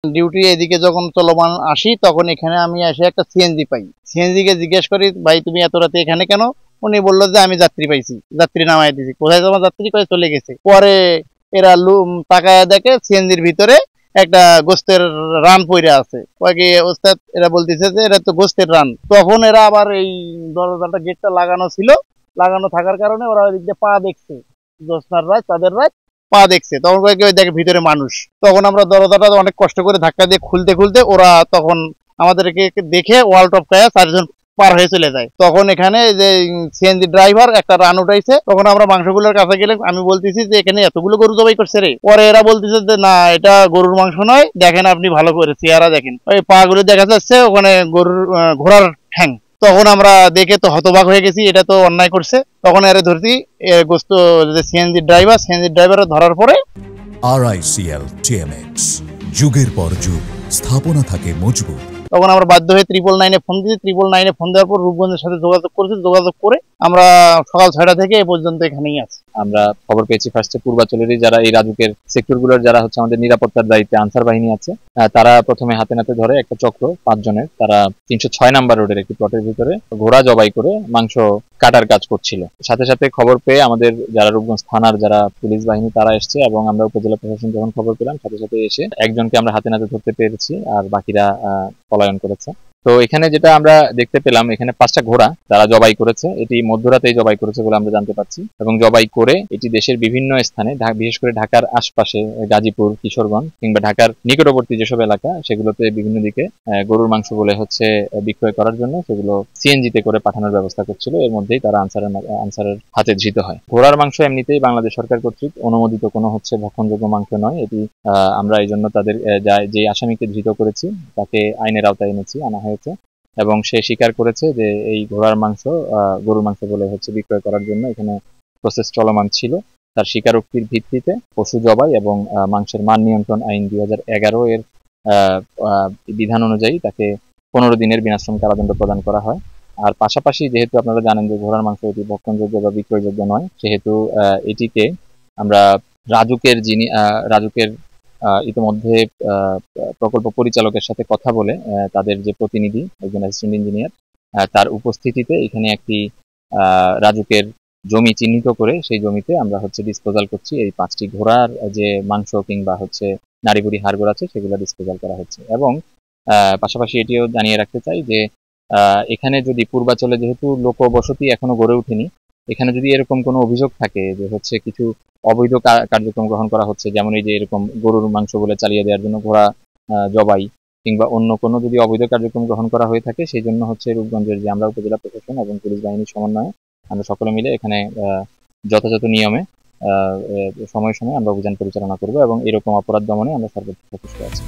Duty এদিকে যখন চলমান আসি তখন এখানে আমি এসে একটা সিএনজি পাই। সিএনজি কে জিজ্ঞেস করি, ভাই তুমি এত রাতে এখানে কেন? উনি বললো যে আমি যাত্রী পাইছি, যাত্রী নামাই দিছি। কোথায় তোমার যাত্রী? কয়ে চলে গেছে। পরে এরা তাকায় দেখে সিএনজির ভিতরে একটা গোস্তের রান পইরা আছে। কয় কি ওস্তাদ, এরা বলতেছে যে এটা তো গোস্তের রান। তখন এরা আবার এই দরজাটা গেটটা লাগানো ছিল, লাগানো থাকার কারণে ওরা ওই দিক দিয়ে পা দেখছে, জ্যোৎস্নার রাত তাদের রাত পা দেখছে। তখন কয়েক দেখে ভিতরে মানুষ। তখন আমরা দরজাটা অনেক কষ্ট করে ধাক্কা দিয়ে খুলতে খুলতে ওরা তখন আমাদেরকে দেখে ওয়াল টপ খায় চারজন পার হয়ে চলে যায়। তখন এখানে যে সিএনজি ড্রাইভার একটা রান উঠাইছে। তখন আমরা মাংসগুলোর কাছে গেলে আমি বলতেছি যে এখানে এতগুলো গরু জবাই করছে রে। পরে এরা বলতেছে যে না, এটা গরুর মাংস নয়, দেখেন আপনি ভালো করে চেহারা দেখেন, ওই পা গুলো দেখা যাচ্ছে ওখানে গরুর ঘোড়ার ঠ্যাং। তখন আমরা দেখে তো হতবাক হয়ে গেছি, এটা তো অন্যায় করছে। তখন এর ধরছি গোস্ত যে সিএনজি ড্রাইভার ধরার পরে RICL TMX, যুগের পর যুগ স্থাপনা থাকে মজবুত। তখন আমরা বাধ্য হয়ে 999-এ ফোন দিয়েছি। 999-এ ফোন দেওয়ার পর রূপগঞ্জের সাথে যোগাযোগ করেছি। যোগাযোগ করে আমরা সকাল 6টা থেকে এ পর্যন্ত এখানেই আছি। আমরা খবর পেয়েছি ফার্স্টে পূর্বাচলেরই যারা এই রাজুকের সেক্টরগুলোর যারা হচ্ছে আমাদের নিরাপত্তার দায়িত্বে আনসার বাহিনী আছে, তারা প্রথমে হাতে নাতে ধরে একটা চক্র 5 জনের, তারা 306 নাম্বার রোডের একটি প্লটের ভিতরে ঘোড়া জবাই করে মাংস কাটার কাজ করছিল। সাথে সাথে খবর পেয়ে আমাদের যারা রূপগঞ্জ থানার যারা পুলিশ বাহিনী তারা এসছে এবং আমরা উপজেলা প্রশাসন যখন খবর পেলাম সাথে সাথে এসে একজনকে আমরা হাতে নাতে ধরতে পেরেছি, আর বাকিরা পলায়ন করেছে। তো এখানে যেটা আমরা দেখতে পেলাম, এখানে 5টা ঘোড়া তারা জবাই করেছে। এটি মধ্যরাতেই জবাই করেছে বলে আমরা জানতে পারছি, এবং জবাই করে এটি দেশের বিভিন্ন স্থানে, বিশেষ করে ঢাকার আশপাশে গাজীপুর, কিশোরগঞ্জ কিংবা ঢাকার নিকটবর্তী যেসব এলাকা সেগুলোতে বিভিন্ন দিকে গরুর মাংস বলে হচ্ছে বিক্রয় করার জন্য সেগুলো সিএনজিতে করে পাঠানোর ব্যবস্থা করছিল। এর মধ্যেই তারা আনসারের হাতে ধৃত হয়। ঘোড়ার মাংস এমনিতেই বাংলাদেশ সরকার কর্তৃক অনুমোদিত কোনো হচ্ছে ভক্ষণযোগ্য মাংস নয়। এটি আমরা এই জন্য তাদের যে আসামিকে ধৃত করেছি তাকে আইনের আওতায় আনা হয়েছে, এবং সে স্বীকার করেছে যে এই ঘোড়ার মাংস গরুর মাংস বলে হচ্ছে বিক্রয় করার জন্য এখানে প্রসেস চলমান ছিল। তার স্বীকারোক্তির ভিত্তিতে পশু জবাই এবং মাংসের মান নিয়ন্ত্রণ আইন 2011 এর বিধান অনুযায়ী তাকে 15 দিনের বিনাশ্রম কারাদণ্ড প্রদান করা হয়। আর পাশাপাশি যেহেতু আপনারা জানেন যে ঘোড়ার মাংস এটি ভক্ষণযোগ্য বা বিক্রয়যোগ্য নয়, সেহেতু এটিকে আমরা রাজুকের ইতিমধ্যে প্রকল্প পরিচালকের সাথে কথা বলে তাদের যে প্রতিনিধি, একজন অ্যাসিস্ট্যান্ট ইঞ্জিনিয়ার, তার উপস্থিতিতে এখানে একটি রাজুকের জমি চিহ্নিত করে সেই জমিতে আমরা হচ্ছে ডিসপোজাল করছি। এই 5টি ঘোড়ার যে মাংস কিংবা হচ্ছে নাড়িভুড়ি হাড়গোড় আছে সেগুলো ডিসপোজাল করা হচ্ছে। এবং পাশাপাশি এটিও জানিয়ে রাখতে চাই যে এখানে যদি পূর্বাচলে যেহেতু লোকবসতি এখনো গড়ে ওঠেনি, এখানে যদি এরকম কোনো অভিযোগ থাকে যে হচ্ছে কিছু অবৈধ কার্যক্রম গ্রহণ করা হচ্ছে, যেমন এই যে এরকম গরুর মাংস বলে চালিয়ে দেওয়ার জন্য ঘোড়া জবাই কিংবা অন্য কোনো যদি অবৈধ কার্যক্রম গ্রহণ করা হয়ে থাকে, সেই জন্য হচ্ছে রূপগঞ্জের যে আমরা উপজেলা প্রশাসন এবং পুলিশ বাহিনীর সমন্বয়ে আমরা সকলে মিলে এখানে যথাযথ নিয়মে সময়ে সময়ে আমরা অভিযান পরিচালনা করব, এবং এরকম অপরাধ দমনে আমরা সর্বোচ্চ সচেষ্ট আছি।